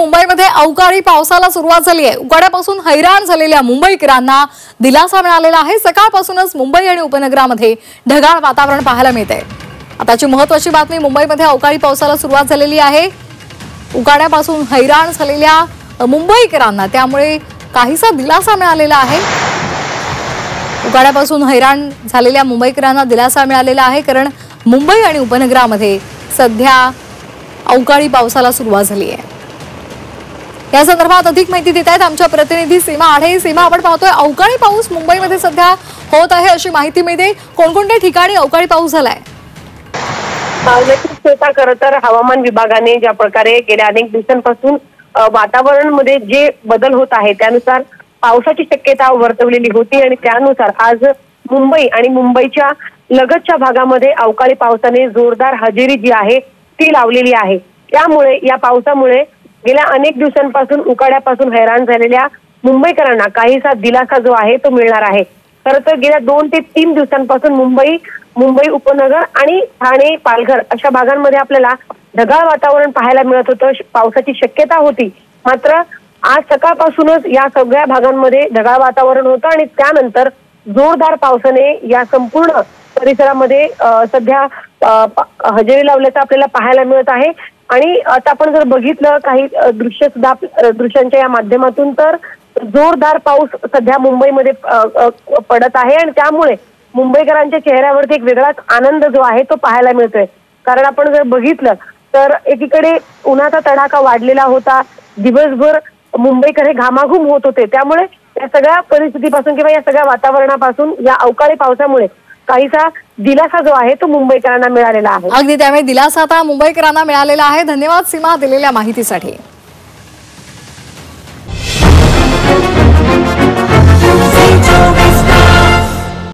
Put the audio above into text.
मुंबईमध्ये अवकाळी पावसाला सुरुवात झाली आहे। उकाड्यापासून हैराण झालेल्या मुंबईकरांना दिलासा मिळालेला आहे। सकाळपासूनच मुंबई आणि उपनगरामध्ये ढगाळ वातावरण पाहायला मिळते। आताची महत्त्वाची बातमी, मुंबईमध्ये अवकाळी पावसाला सुरुवात झालेली आहे। उकाड्यापासून हैराण झालेल्या मुंबईकरांना त्यामुळे काहीसा दिलासा मिळालेला आहे। उकाड्यापासून हैराण झालेल्या मुंबईकरांना दिलासा मिळालेला आहे, कारण मुंबई आणि उपनगरामध्ये सध्या अवकाळी पावसाला सुरुवात झाली आहे। या संदर्भात अधिक माहिती देत आहेत आमच्या प्रतिनिधी सीमा आढे। सीमा, आपण पाहतोय अवकाळी पाऊस मुंबईमध्ये सध्या होत आहे अशी माहिती मिळते। कोणकोणत्या ठिकाणी अवकाळी पाऊस झालाय? खरं तर हवामान विभागाने ज्या प्रकारे गेल्या अनेक दिवसांपासून वातावरणामध्ये जे बदल होत आहे त्यानुसार पावसाची शक्यता वर्तवलेली होती आणि त्यानुसार आज मुंबई आणि मुंबईच्या लगतच्या भागामध्ये अवकाळी पावसाने जोरदार हजेरी जी आहे ती लावलेली आहे। त्यामुळे या पावसामुळे गेल्या अनेक दिवसांपासून उकाड्यापासून हैराण झालेल्या मुंबईकरांना काहीसा दिलासा जो आहे तो मिळणार आहे। खरं तर गेल्या 2 ते 3 दिवसांपासून मुंबई उपनगर आणि ठाणे पालघर अशा भागांमध्ये आपल्याला ढगाळ वातावरण पाहायला मिळत होतं, पावसाची शक्यता होती। मात्र आज सकाळपासूनच या सगळ्या भागांमध्ये ढगाळ वातावरण होतं आणि त्यानंतर जोरदार पावसाने या संपूर्ण परिसरामध्ये सध्या हजेरी लावल्याचं आपल्याला पाहायला मिळत आहे। आणि आता आपण जर बघितलं काही दृश्यांच्या या माध्यमातून तर जोरदार पाऊस सध्या मुंबईमध्ये पडत आहे आणि त्यामुळे मुंबईकरांच्या चेहऱ्यावरती एक वेगळाच आनंद जो आहे तो पाहायला मिळतोय। कारण आपण जर बघितलं तर एकीकडे उन्हाचा तडाखा वाढलेला होता, दिवसभर मुंबईकर हे घामाघूम होत होते। त्यामुळे या सगळ्या परिस्थितीपासून किंवा या सगळ्या वातावरणापासून या अवकाळी पावसामुळे काहीसा दिलासा जो आहे तो मुंबईकरांना मिळालेला आहे। अगदी त्यामुळे दिलासा आता मुंबईकरांना मिळालेला आहे। धन्यवाद सीमा दिलेल्या माहितीसाठी।